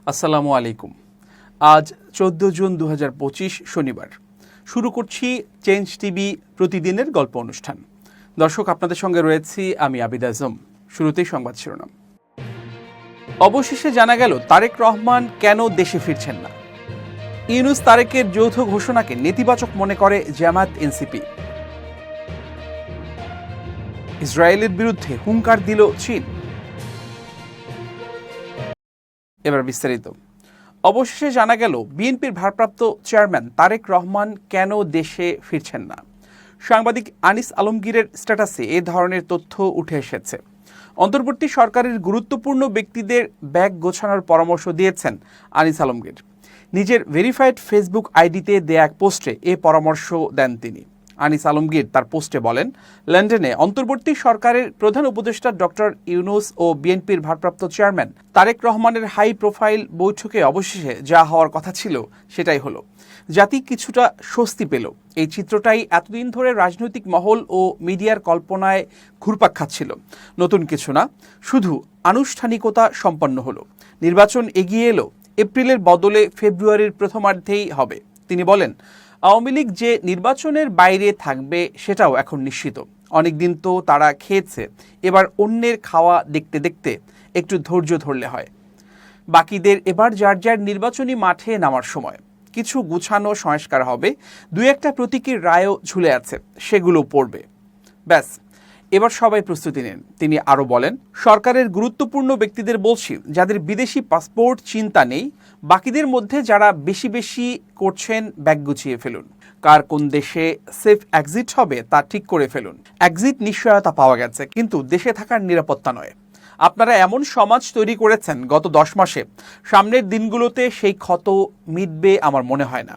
আসসালামু আলাইকুম। আজ 14 জুন 2025 শনিবার। শুরু করছি চেঞ্জ টিভি প্রতিদিনের গল্প অনুষ্ঠান। দর্শক, আপনাদের সঙ্গে রয়েছি আমি আবিদ আজম। শুরুতেই সংবাদ শিরোনাম। অবশেষে জানা গেল তারেক রহমান কেন দেশে ফিরছেন না। ইউনূস তারেকের যৌথ ঘোষণাকে নেতিবাচক মনে করে জামায়াত এনসিপি। ইসরায়েলের বিরুদ্ধে হুঙ্কার দিল চীন। এবার বিস্তারিত। অবশেষে জানা গেল বিএনপির ভারপ্রাপ্ত চেয়ারম্যান তারেক রহমান কেন দেশে ফিরছেন না। সাংবাদিক আনিস আলমগীরের স্ট্যাটাসে এ ধরনের তথ্য উঠে এসেছে। অন্তর্বর্তী সরকারের গুরুত্বপূর্ণ ব্যক্তিদের ব্যাগ গোছানোর পরামর্শ দিয়েছেন আনিস আলমগীর। নিজের ভেরিফাইড ফেসবুক আইডিতে দেয়া এক পোস্টে এ পরামর্শ দেন তিনি। আনিস আলমগীর তার পোস্টে বলেন, লন্ডনে অন্তর্বর্তী সরকারের প্রধান উপদেষ্টা ডক্টর ইউনূস ও বিএনপির ভারপ্রাপ্ত চেয়ারম্যান তারেক রহমানের হাই প্রোফাইল বৈঠকে অবশেষে যা হওয়ার কথা ছিল সেটাই হলো। জাতি কিছুটা স্বস্তি পেল। এই চিত্রটাই এতদিন ধরে রাজনৈতিক মহল ও মিডিয়ার কল্পনায় ঘুরপাক খাচ্ছিল। নতুন কিছু না, শুধু আনুষ্ঠানিকতা সম্পন্ন হলো। নির্বাচন এগিয়ে এলো, এপ্রিলের বদলে ফেব্রুয়ারির প্রথমার্ধেই হবে। তিনি বলেন, আওয়ামী লীগ যে নির্বাচনের বাইরে থাকবে সেটাও এখন নিশ্চিত। অনেকদিন তো তারা খেয়েছে, এবার অন্যের খাওয়া দেখতে দেখতে একটু ধৈর্য ধরলে হয়। বাকিদের এবার যার যার নির্বাচনী মাঠে নামার সময়। কিছু গুছানো সংস্কার হবে, দুই একটা প্রতীকীর রায়ও ঝুলে আছে, সেগুলো পড়বে। ব্যাস, এবার সবাই প্রস্তুতি নেন। তিনি আরও বলেন, সরকারের গুরুত্বপূর্ণ ব্যক্তিদের বলছি, যাদের বিদেশি পাসপোর্ট চিন্তা নেই, বাকিদের মধ্যে যারা বেশি বেশি করছেন ব্যাগ গুছিয়ে ফেলুন। কার কোন দেশে সেফ এক্সিট হবে তা ঠিক করে ফেলুন। এক্সিট নিশ্চয়তা পাওয়া গেছে, কিন্তু দেশে থাকার নিরাপত্তা নয়। আপনারা এমন সমাজ তৈরি করেছেন গত 10 মাসে, সামনের দিনগুলোতে সেই ক্ষত মিটবে আমার মনে হয় না।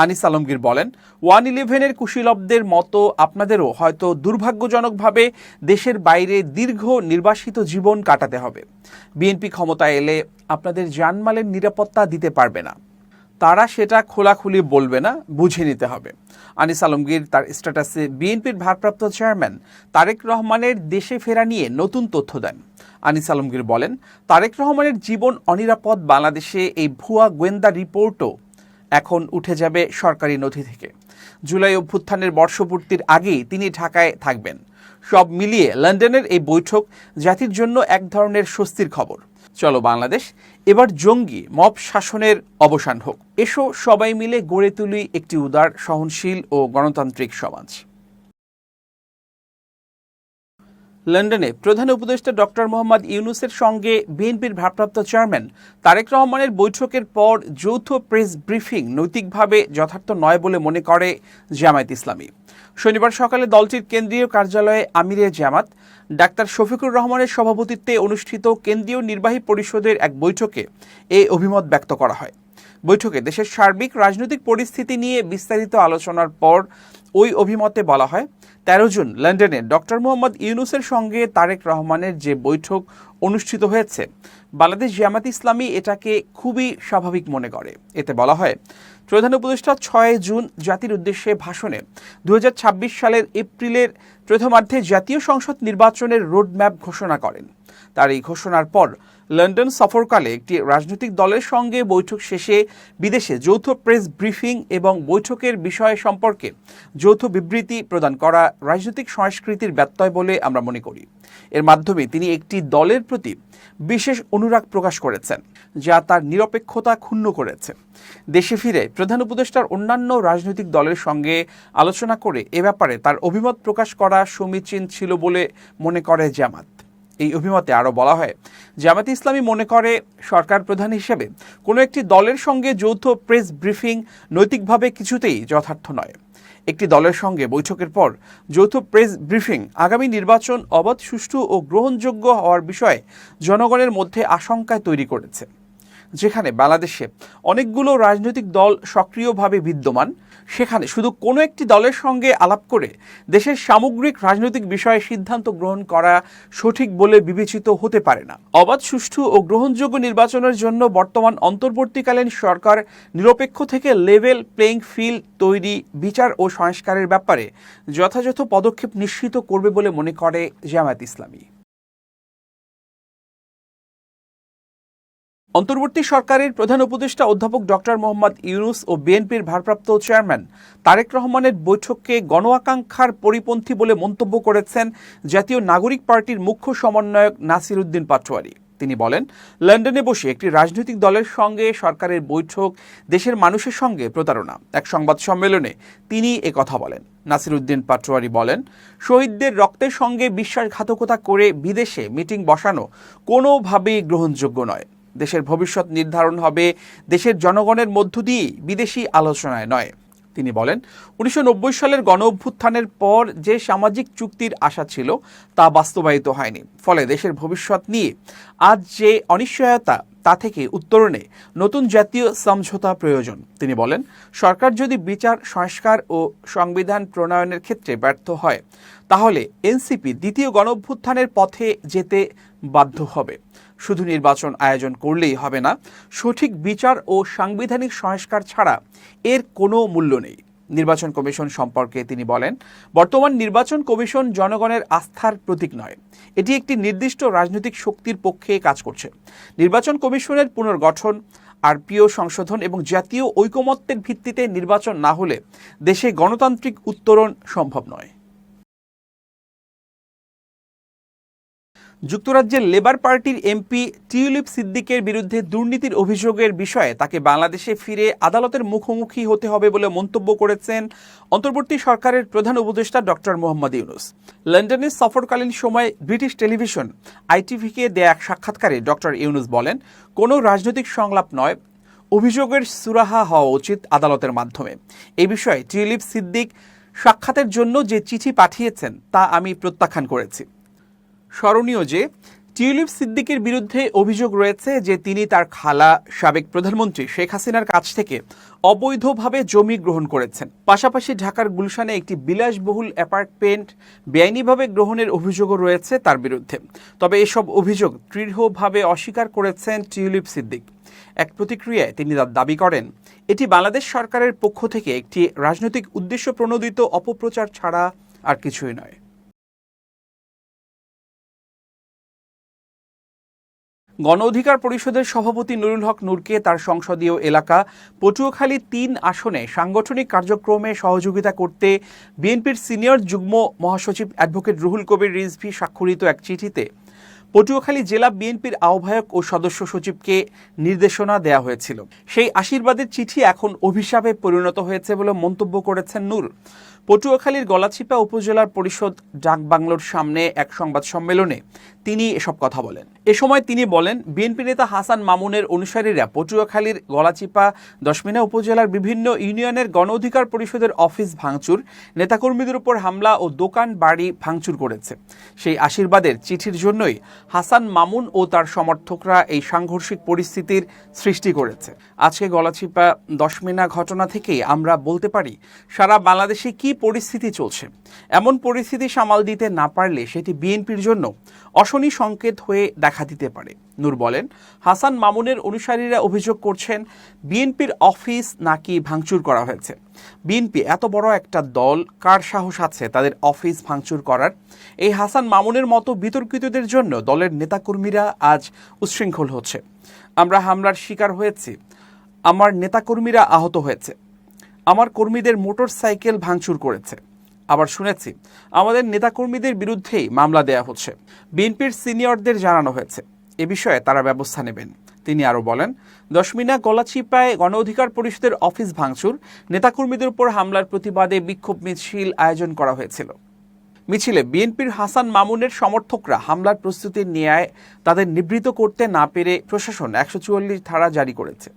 আনিস আলমগীর বলেন, 1-11-এর কুশীলবদের মতো আপনাদেরও হয়তো দুর্ভাগ্যজনকভাবে দেশের বাইরে দীর্ঘ নির্বাসিত জীবন কাটাতে হবে। বিএনপি ক্ষমতায় এলে আপনাদের জানমালের নিরাপত্তা দিতে পারবে না। তারা সেটা খোলাখুলি বলবে না, বুঝে নিতে হবে। আনিস আলমগীর তার স্ট্যাটাসে বিএনপির ভারপ্রাপ্ত চেয়ারম্যান তারেক রহমানের দেশে ফেরা নিয়ে নতুন তথ্য দেন। আনিস আলমগীর বলেন, তারেক রহমানের জীবন অনিরাপদ বাংলাদেশে এই ভুয়া গোয়েন্দা রিপোর্টও এখন উঠে যাবে সরকারি নথি থেকে। জুলাই অভ্যুত্থানের বর্ষপূর্তির আগেই তিনি ঢাকায় থাকবেন। সব মিলিয়ে লন্ডনের এই বৈঠক জাতির জন্য এক ধরনের স্বস্তির খবর। চলো বাংলাদেশ, এবার জঙ্গি মব শাসনের অবসান হোক। এসো সবাই মিলে গড়ে তুলি একটি উদার, সহনশীল ও গণতান্ত্রিক সমাজ। লন্ডনে প্রধান উপদেষ্টা ডক্টর মোহাম্মদ ইউনূসের সঙ্গে বিএনপির ভারপ্রাপ্ত চেয়ারম্যান তারেক রহমানের বৈঠকের পর যৌথ প্রেস ব্রিফিং নৈতিকভাবে যথার্থ নয় বলে মনে করে জামায়াত ইসলামী। শনিবার সকালে দলটির কেন্দ্রীয় কার্যালয়ে আমিরে জামাত ডাক্তার শফিকুর রহমানের সভাপতিত্বে অনুষ্ঠিত কেন্দ্রীয় নির্বাহী পরিষদের এক বৈঠকে এই অভিমত ব্যক্ত করা হয়। বৈঠকে দেশের সার্বিক রাজনৈতিক পরিস্থিতি নিয়ে বিস্তারিত আলোচনার পর ওই অভিমতে বলা হয়, 13 জুন লন্ডনে ডক্টর মোহাম্মদ ইউনূসের সঙ্গে তারেক রহমানের যে বৈঠক অনুষ্ঠিত হয়েছে, বাংলাদেশ জামায়াত ইসলামী এটাকে খুবই স্বাভাবিক মনে করে। এতে বলা হয়, প্রধান উপদেষ্টা 6 জুন জাতির উদ্দেশ্যে ভাষণে 2026 সালের এপ্রিলের প্রথমার্ধে জাতীয় সংসদ নির্বাচনের রোডম্যাপ ঘোষণা করেন। তার এই ঘোষণার পর লন্ডন সফরকালে একটি রাজনৈতিক দলের সঙ্গে বৈঠক শেষে বিদেশে যৌথ প্রেস ব্রিফিং এবং বৈঠকের বিষয় সম্পর্কে যৌথ বিবৃতি প্রদান করা রাজনৈতিক সংস্কৃতির ব্যত্যয় বলে আমরা মনে করি। এর মাধ্যমে তিনি একটি দলের প্রতি বিশেষ অনুরাগ প্রকাশ করেছেন, যা তার নিরপেক্ষতা ক্ষুণ্ণ করেছে। দেশে ফিরে প্রধান উপদেষ্টার অন্যান্য রাজনৈতিক দলের সঙ্গে আলোচনা করে এ ব্যাপারে তার অভিমত প্রকাশ করা সমীচীন ছিল বলে মনে করে জামাত। এই অভিমতে আরও বলা হয়, জামায়াত ইসলামী মনে করে সরকার প্রধান হিসেবে কোনো একটি দলের সঙ্গে যৌথ প্রেস ব্রিফিং নৈতিকভাবে কিছুতেই যথার্থ নয়। একটি দলের সঙ্গে বৈঠকের পর যৌথ প্রেস ব্রিফিং আগামী নির্বাচন অবাধ, সুষ্ঠু ও গ্রহণযোগ্য হওয়ার বিষয়ে জনগণের মধ্যে আশঙ্কা তৈরি করেছে। যেখানে বাংলাদেশে অনেকগুলো রাজনৈতিক দল সক্রিয়ভাবে বিদ্যমান, সেখানে শুধু কোনো একটি দলের সঙ্গে আলাপ করে দেশের সামগ্রিক রাজনৈতিক বিষয়ে সিদ্ধান্ত গ্রহণ করা সঠিক বলে বিবেচিত হতে পারে না। অবাধ, সুষ্ঠু ও গ্রহণযোগ্য নির্বাচনের জন্য বর্তমান অন্তর্বর্তীকালীন সরকার নিরপেক্ষ থেকে লেভেল প্লেইং ফিল্ড তৈরি, বিচার ও সংস্কারের ব্যাপারে যথাযথ পদক্ষেপ নিশ্চিত করবে বলে মনে করে জামায়াত ইসলামী। অন্তর্বর্তী সরকারের প্রধান উপদেষ্টা অধ্যাপক ডক্টর মোহাম্মদ ইউনূস ও বিএনপির ভারপ্রাপ্ত চেয়ারম্যান তারেক রহমানের বৈঠককে গণ আকাঙ্ক্ষার পরিপন্থী বলে মন্তব্য করেছেন জাতীয় নাগরিক পার্টির মুখ্য সমন্বয়ক নাসির উদ্দিন পাটোয়ারী। তিনি বলেন, লন্ডনে বসে একটি রাজনৈতিক দলের সঙ্গে সরকারের বৈঠক দেশের মানুষের সঙ্গে প্রতারণা। এক সংবাদ সম্মেলনে তিনি একথা বলেন। নাসির উদ্দিন পাটোয়ারী বলেন, শহীদদের রক্তের সঙ্গে বিশ্বাসঘাতকতা করে বিদেশে মিটিং বসানো কোনোভাবেই গ্রহণযোগ্য নয়। দেশের ভবিষ্যৎ নির্ধারণ হবে দেশের জনগণের মধ্য দিয়েই, বিদেশি আলোচনায় নয়। তিনি বলেন, 1990 সালের গণ অভ্যুত্থানের পর যে সামাজিক চুক্তির আশা ছিল তা বাস্তবায়িত হয়নি। ফলে দেশের ভবিষ্যৎ নিয়ে আজ যে অনিশ্চয়তা, তা থেকে উত্তরণে নতুন জাতীয় সমঝোতা প্রয়োজন। তিনি বলেন, সরকার যদি বিচার সংস্কার ও সংবিধান প্রণয়নের ক্ষেত্রে ব্যর্থ হয় তাহলে এনসিপি দ্বিতীয় গণ অভ্যুত্থানের পথে যেতে বাধ্য হবে। শুধু নির্বাচন আয়োজন করলেই হবে না, সঠিক বিচার ও সাংবিধানিক সংস্কার ছাড়া এর কোনো মূল্য নেই। নির্বাচন কমিশন সম্পর্কে তিনি বলেন, বর্তমান নির্বাচন কমিশন জনগণের আস্থার প্রতীক নয়, এটি একটি নির্দিষ্ট রাজনৈতিক শক্তির পক্ষে কাজ করছে। নির্বাচন কমিশনের পুনর্গঠন, আরপিও সংশোধন এবং জাতীয় ঐকমত্যের ভিত্তিতে নির্বাচন না হলে দেশে গণতান্ত্রিক উত্তরণ সম্ভব নয়। যুক্তরাজ্যের লেবার পার্টির এমপি টিউলিপ সিদ্দিকের বিরুদ্ধে দুর্নীতির অভিযোগের বিষয়ে তাকে বাংলাদেশে ফিরে আদালতের মুখোমুখি হতে হবে বলে মন্তব্য করেছেন অন্তর্বর্তী সরকারের প্রধান উপদেষ্টা ডক্টর মোহাম্মদ ইউনূস। লন্ডনে সফরকালীন সময় ব্রিটিশ টেলিভিশন আইটিভিকে দেয়া এক সাক্ষাৎকারে ডক্টর ইউনূস বলেন, কোনো রাজনৈতিক সংলাপ নয়, অভিযোগের সুরাহা হওয়া উচিত আদালতের মাধ্যমে। এই বিষয়ে টিউলিপ সিদ্দিক সাক্ষাতের জন্য যে চিঠি পাঠিয়েছেন তা আমি প্রত্যাখ্যান করেছি। স্মরণীয় যে টিউলিপ সিদ্দিকের বিরুদ্ধে অভিযোগ রয়েছে যে তিনি তার খালা সাবেক প্রধানমন্ত্রী শেখ হাসিনার কাছ থেকে অবৈধভাবে জমি গ্রহণ করেছেন। পাশাপাশি ঢাকার গুলশানে একটি বিলাসবহুল অ্যাপার্টমেন্ট বেআইনিভাবে গ্রহণের অভিযোগও রয়েছে তার বিরুদ্ধে। তবে এসব অভিযোগ দৃঢ়ভাবে অস্বীকার করেছেন টিউলিপ সিদ্দিক। এক প্রতিক্রিয়ায় তিনি দাবি করেন, এটি বাংলাদেশ সরকারের পক্ষ থেকে একটি রাজনৈতিক উদ্দেশ্য প্রণোদিত অপপ্রচার ছাড়া আর কিছুই নয়। গণ অধিকার পরিষদের সভাপতি নুরুল হক নূরকে তার সংসদীয় এলাকা পটুয়াখালী ৩ আসনে সাংগঠনিক কার্যক্রমে সহযোগিতা করতে বিএনপির সিনিয়র যুগ্ম মহাসচিব অ্যাডভোকেট রুহুল কবির রিজভী স্বাক্ষরিত এক চিঠিতে পটুয়াখালী জেলা বিএনপির আহ্বায়ক ও সদস্য সচিবকে নির্দেশনা দেওয়া হয়েছিল। সেই আশীর্বাদের চিঠি এখন অভিশাপে পরিণত হয়েছে বলে মন্তব্য করেছেন নূর। পটুয়াখালীর গলাচিপা উপজেলার পরিষদ ডাকবাংলোর সামনে এক সংবাদ সম্মেলনে তিনি এসব কথা বলেন। এ সময় তিনি বলেন, বিএনপি নেতা হাসান মামুনের অনুসারীরা পটুয়াখালীর গলাচিপা দশমিনা উপজেলার বিভিন্ন ইউনিয়নের গণ অধিকার পরিষদের অফিস ভাঙচুর, নেতাকর্মীদের উপর হামলা ও দোকান বাড়ি ভাঙচুর করেছে। সেই আশীর্বাদের চিঠির জন্যই হাসান মামুন ও তার সমর্থকরা এই সাংঘর্ষিক পরিস্থিতির সৃষ্টি করেছে। আজকে গলাচিপা দশমিনা ঘটনা থেকেই আমরা বলতে পারি সারা বাংলাদেশে কি পরিস্থিতি চলছে। এমন পরিস্থিতি সামাল দিতে না পারলে সেটি বিএনপির জন্য অশনি সংকেত হয়ে দেখা দিতে পারে। নূর বলেন, হাসান মামুনের অনুসারীরা অভিযোগ করছেন বিএনপির অফিস নাকি ভাঙচুর করা হয়েছে। বিএনপি এত বড় একটা দল, কার সাহস আছে তাদের অফিস ভাঙচুর করার? এই হাসান মামুনের মতো বিতর্কিতদের জন্য দলের নেতাকর্মীরা আজ উচ্ছৃঙ্খল হচ্ছে। আমরা হামলার শিকার হয়েছি, আমার নেতাকর্মীরা আহত হয়েছে, আমার কর্মীদের মোটর সাইকেল ভাঙচুর করেছে। আবার শুনেছি আমাদের নেতাকর্মীদের বিরুদ্ধেই মামলা দেয়া হচ্ছে। বিএনপির সিনিয়রদের জানানো হয়েছে, এ বিষয়ে তারা ব্যবস্থা নেবেন। তিনি আরও বলেন, দশমিনা গলাচিপায় গণ অধিকার পরিষদের অফিস ভাঙচুর, নেতাকর্মীদের উপর হামলার প্রতিবাদে বিক্ষোভ মিছিল আয়োজন করা হয়েছিল। মিছিলে বিএনপির হাসান মামুনের সমর্থকরা হামলার প্রস্তুতি নেয় তাদের নিবৃত্ত করতে না পেরে প্রশাসন 144 ধারা জারি করেছে।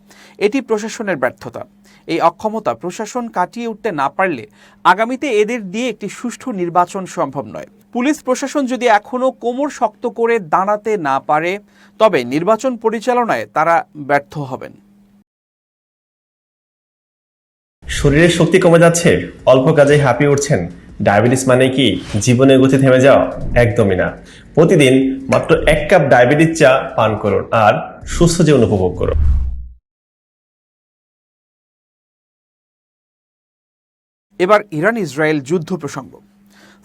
এটি প্রশাসনের ব্যর্থতা। এই অক্ষমতা প্রশাসন কাটিয়ে উঠতে না পারলে আগামীতে এদের দিয়ে একটি সুষ্ঠু নির্বাচন সম্ভব নয়। পুলিশ প্রশাসন যদি এখনো কোমর শক্ত করে দাঁড়াতে না পারে তবে নির্বাচন পরিচালনায় তারা ব্যর্থ হবেন। শরীরের শক্তি কমে যাচ্ছে, অল্প কাজেই হাঁপিয়ে উঠছেন। ডায়াবেটিস মানে কি জীবনের গতি থেমে যাওয়া? একদমই না। প্রতিদিন মাত্র 1 কাপ ডায়াবেটিস চা পান করুন আর সুস্থ জীবন উপভোগ করুন। এবার ইরান ইসরায়েল যুদ্ধ প্রসঙ্গ।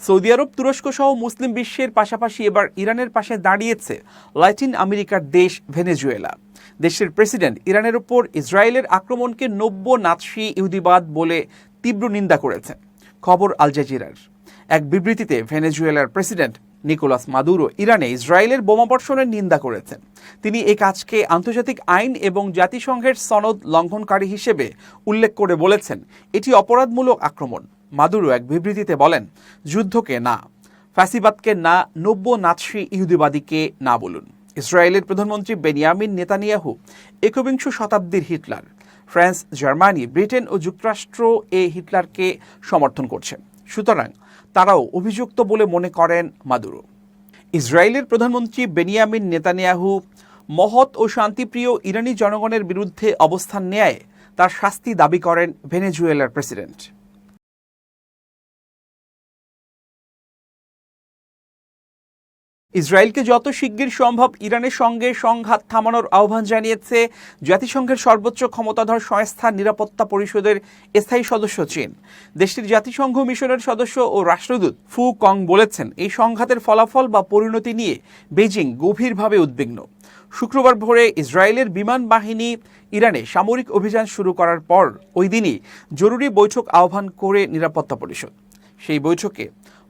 সৌদি আরব, তুরস্ক সহ মুসলিম বিশ্বের পাশাপাশি এবার ইরানের পাশে দাঁড়িয়েছে লাতিন আমেরিকার দেশ ভেনেজুয়েলা। দেশের প্রেসিডেন্ট ইরানের উপর ইসরায়েলের আক্রমণকে নব্য নাৎসি ইহুদিবাদ বলে তীব্র নিন্দা করেছেন। খবর আল জাজিরার। এক বিবৃতিতে ভেনেজুয়েলার প্রেসিডেন্ট নিকোলাস মাদুরো ইরানে ইসরায়েলের বোমাবর্ষণের নিন্দা করেছেন। তিনি এই কাজকে আন্তর্জাতিক আইন এবং জাতিসংঘের সনদ লঙ্ঘনকারী হিসেবে উল্লেখ করে বলেছেন, এটি অপরাধমূলক আক্রমণ। মাদুরো এক বিবৃতিতে বলেন, যুদ্ধকে না, ফ্যাসিবাদকে না, নব্য নাৎসি ইহুদিবাদীকে না বলুন। ইসরায়েলের প্রধানমন্ত্রী বেনিয়ামিন নেতানিয়াহু একবিংশ শতাব্দীর হিটলার। ফ্রান্স, জার্মানি, ব্রিটেন ও যুক্তরাষ্ট্র এই হিটলারকে সমর্থন করছে, সুতরাং তারাও অভিযুক্ত বলে মনে করেন মাদুরো। ইসরায়েলের প্রধানমন্ত্রী বেনিয়ামিন নেতানিয়াহু মহৎ ও শান্তিপ্রিয় ইরানি জনগণের বিরুদ্ধে অবস্থান নেয় তার শাস্তি দাবি করেন ভেনেজুয়েলার প্রেসিডেন্ট। ইসরায়েলকে যত শিগগির সম্ভব ইরানের সঙ্গে সংঘাত থামানোর আহ্বান জানিয়েছে জাতিসংঘের সর্বোচ্চ ক্ষমতাধর সংস্থা নিরাপত্তা পরিষদের স্থায়ী সদস্য চীন। দেশটির জাতিসংঘ মিশনের সদস্য ও রাষ্ট্রদূত ফু কং বলেছেন, এই সংঘাতের ফলাফল বা পরিণতি নিয়ে বেজিং গভীরভাবে উদ্বিগ্ন। শুক্রবার ভোরে ইসরায়েলের বিমান বাহিনী ইরানে সামরিক অভিযান শুরু করার পর ওই দিনই জরুরি বৈঠক আহ্বান করে নিরাপত্তা পরিষদ। সেই বৈঠকে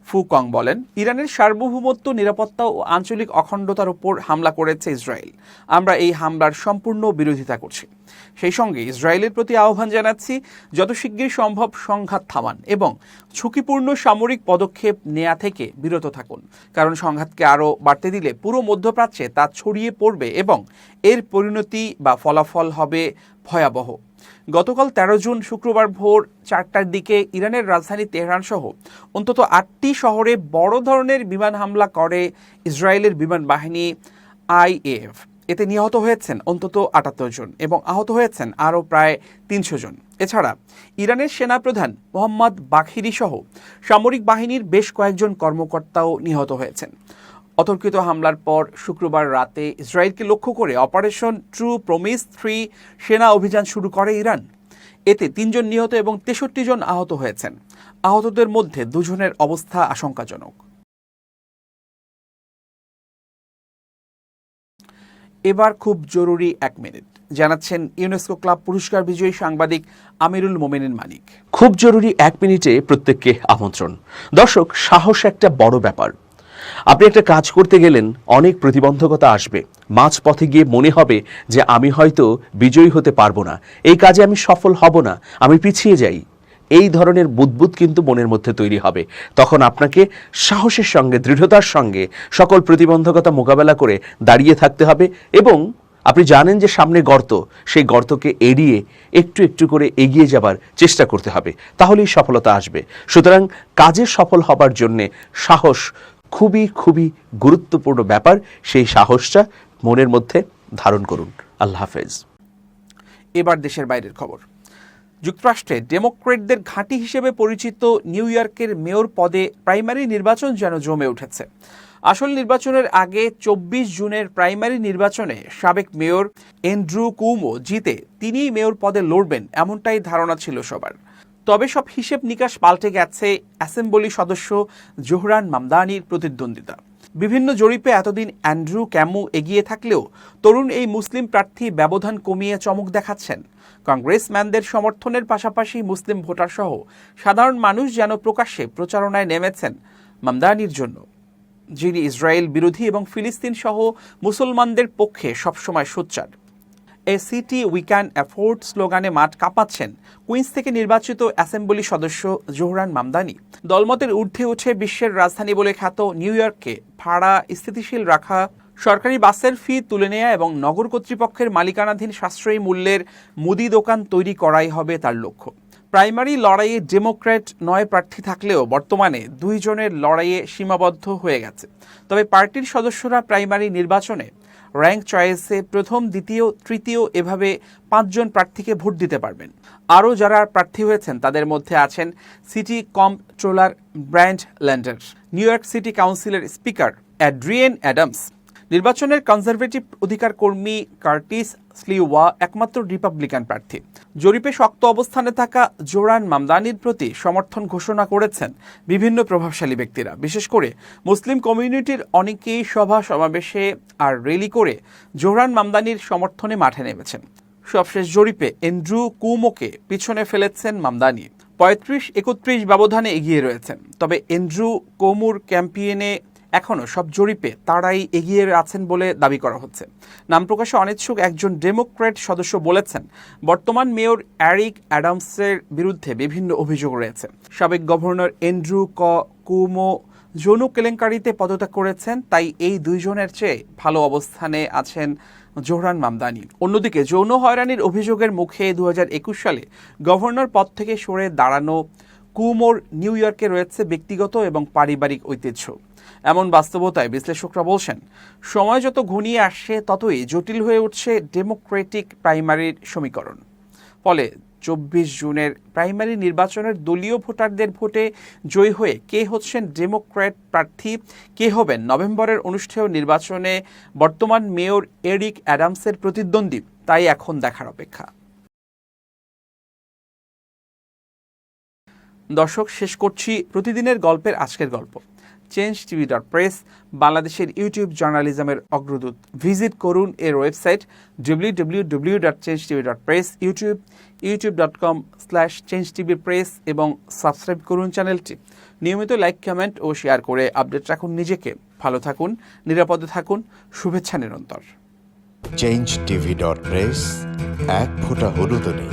ফু কং বলেন, ইরানের সার্বভৌমত্ব, নিরাপত্তা ও আঞ্চলিক অখণ্ডতার উপর হামলা করেছে ইসরায়েল। আমরা এই হামলার সম্পূর্ণ বিরোধিতা করছি। সেই সঙ্গে ইসরায়েলের প্রতি আহ্বান জানাচ্ছি, যত শিগগির সম্ভব সংঘাত থামান এবং ঝুঁকিপূর্ণ সামরিক পদক্ষেপ নেওয়া থেকে বিরত থাকুন, কারণ সংঘাতকে আরও বাড়তে দিলে পুরো মধ্যপ্রাচ্যে তা ছড়িয়ে পড়বে এবং এর পরিণতি বা ফলাফল হবে ভয়াবহ। গতকাল 13 জুন শুক্রবার ভোর 4টার দিকে ইরানের রাজধানী তেহরান সহ অন্তত 8টি শহরে বড় ধরনের বিমান হামলা করে ইসরায়েলের বিমান বাহিনী IAF। এতে নিহত হয়েছেন অন্তত 78 জন এবং আহত হয়েছেন আরও প্রায় 300 জন। এছাড়া ইরানের সেনাপ্রধান মোহাম্মদ বাখিরি সহ সামরিক বাহিনীর বেশ কয়েকজন কর্মকর্তাও নিহত হয়েছেন। অতর্কিত হামলার পর শুক্রবার রাতে ইসরায়েলকে লক্ষ্য করে অপারেশন ট্রু প্রমিস 3 সেনা অভিযান শুরু করে ইরান। এতে 3 জন নিহত এবং 63 জন আহত হয়েছেন। আহতদের মধ্যে 2 জনের অবস্থা আশঙ্কাজনক। এবার খুব জরুরি 1 মিনিট, জানাচ্ছেন ইউনেস্কো ক্লাব পুরস্কার বিজয়ী সাংবাদিক আমিরুল মোমেনিন মানিক। খুব জরুরি 1 মিনিটে প্রত্যেককে আমন্ত্রণ। দর্শক, সাহস একটা বড় ব্যাপার। আপনি একটা কাজ করতে গেলেন, অনেক প্রতিবন্ধকতা আসবে। মাঝপথে গিয়ে মনে হবে যে আমি হয়তো বিজয়ী হতে পারবো না, এই কাজে আমি সফল হব না, আমি পিছিয়ে যাই। এই ধরনের বুদবুদ কিন্তু মনের মধ্যে তৈরি হবে। তখন আপনাকে সাহসের সঙ্গে, দৃঢ়তার সঙ্গে সকল প্রতিবন্ধকতা মোকাবেলা করে দাঁড়িয়ে থাকতে হবে এবং আপনি জানেন যে সামনে গর্ত, সেই গর্তকে এড়িয়ে একটু একটু করে এগিয়ে যাবার চেষ্টা করতে হবে, তাহলেই সফলতা আসবে। সুতরাং কাজে সফল হবার জন্যে সাহস খুবই খুবই গুরুত্বপূর্ণ ব্যাপার। সেই সাহসটা মনের মধ্যে ধারণ করুন। আল্লাহ হাফেজ। এবার দেশের বাইরের খবর। যুক্তরাষ্ট্রে ডেমোক্রেটদের ঘাঁটি হিসেবে পরিচিত নিউ ইয়র্কের মেয়র পদে প্রাইমারি নির্বাচন যেন জমে উঠেছে। আসল নির্বাচনের আগে 24 জুনের প্রাইমারি নির্বাচনে সাবেক মেয়র অ্যান্ড্রু কুমো জিতে তিনিই মেয়র পদে লড়বেন, এমনটাই ধারণা ছিল সবার। তবে সব হিসেব নিকাশ পাল্টে গেছে অ্যাসেম্বলি সদস্য জোহরান মামদানির প্রতিদ্বন্দ্বিতা। বিভিন্ন জরিপে এতদিন অ্যান্ড্রু ক্যামু এগিয়ে থাকলেও তরুণ এই মুসলিম প্রার্থী ব্যবধান কমিয়ে চমক দেখাচ্ছেন। কংগ্রেসম্যানদের সমর্থনের পাশাপাশি মুসলিম ভোটারসহ সাধারণ মানুষ যেন প্রকাশ্যে প্রচারণায় নেমেছেন মামদানির জন্য, যিনি ইসরায়েল বিরোধী এবং ফিলিস্তিন সহ মুসলমানদের পক্ষে সবসময় সোচ্চার। A city we can afford স্লোগানে মাঠ কাঁপাচ্ছেন কুইন্স থেকে নির্বাচিত অ্যাসেম্বলি সদস্য জোহরান মামদানি। দলমতের ঊর্ধ্বে উঠে বিশ্বের রাজধানী বলে খ্যাত নিউ ইয়র্ককে ভাড়া স্থিতিশীল রাখা, সরকারি বাসের ফি তুলে নেওয়া এবং নগর কর্তৃপক্ষের মালিকানাধীন সাশ্রয়ী মূল্যের মুদি দোকান তৈরি করাই হবে তার লক্ষ্য। প্রাইমারি লড়াইয়ে ডেমোক্র্যাট 9 প্রার্থী থাকলেও বর্তমানে 2 জনের লড়াইয়ে সীমাবদ্ধ হয়ে গেছে। তবে পার্টির সদস্যরা প্রাইমারি নির্বাচনে র্যাঙ্ক চয়েসে প্রথম, দ্বিতীয়, তৃতীয় এভাবে 5 জন প্রার্থীকে ভোট দিতে পারবেন। আরও যারা প্রার্থী হয়েছেন তাদের মধ্যে আছেন city comptroller Brad Lander, New York city কাউন্সিলের স্পিকার অ্যাড্রিয়েন অ্যাডামস, নির্বাচনের কনজারভেটিভ অধিকার কর্মী কার্টিস স্লিওয়া একমাত্র রিপাবলিকান প্রার্থী। জরিপে শক্ত অবস্থানে থাকা জোহরান মামদানির প্রতি সমর্থন ঘোষণা করেছেন বিভিন্ন প্রভাবশালী ব্যক্তিরা। বিশেষ করে মুসলিম কমিউনিটির অনেকেই সভা সমাবেশে আর র্যালি করে জোহরান মামদানির সমর্থনে মাঠে নেমেছেন। সবশেষ জরিপে এন্ড্রু কুমোকে পিছনে ফেলেছেন মামদানি, 35-31 ব্যবধানে এগিয়ে রয়েছেন। তবে এন্ড্রু কোমুর ক্যাম্পেইনে এখনও সব জরিপে তারাই এগিয়ে আছেন বলে দাবি করা হচ্ছে। নাম প্রকাশে অনিচ্ছুক একজন ডেমোক্র্যাট সদস্য বলেছেন, বর্তমান মেয়র এরিক অ্যাডামসের বিরুদ্ধে বিভিন্ন অভিযোগ রয়েছে। সাবেক গভর্নর এন্ড্রু কুমো যৌন কেলেঙ্কারিতে পদত্যাগ করেছেন, তাই এই দুইজনের চেয়ে ভালো অবস্থানে আছেন জোহরান মামদানি। অন্যদিকে যৌন হয়রানির অভিযোগের মুখে 2021 সালে গভর্নর পদ থেকে সরে দাঁড়ানো কুমোর নিউ ইয়র্কে রয়েছে ব্যক্তিগত এবং পারিবারিক ঐতিহ্য। এমন বাস্তবতায় বিশ্লেষকরা বলছেন, সময় যত ঘনিয়ে আসছে ততই জটিল হয়ে উঠছে ডেমোক্রেটিক প্রাইমারির সমীকরণ। ফলে 24 জুনের প্রাইমারি নির্বাচনের দলীয় ভোটারদের ভোটে জয়ী হয়ে কে হচ্ছেন ডেমোক্র্যাট প্রার্থী, কে হবেন নভেম্বরের অনুষ্ঠেয় নির্বাচনে বর্তমান মেয়র এরিক অ্যাডামসের প্রতিদ্বন্দ্বী, তাই এখন দেখার অপেক্ষা। দর্শক, শেষ করছি প্রতিদিনের গল্পের আজকের গল্প। changetv.press বাংলাদেশের ইউটিউব জার্নালিজমের অগ্রদূত। ভিজিট করুন এর ওয়েবসাইট www.changetv.press, youtube.com/changetvpress এবং সাবস্ক্রাইব করুন চ্যানেলটি। নিয়মিত লাইক, কমেন্ট ও শেয়ার করে আপডেট রাখুন নিজেকে। ভালো থাকুন, নিরাপদে থাকুন, শুভেচ্ছা নিরন্তর। changetv.press, এক ফোঁটা হলুদও নেই।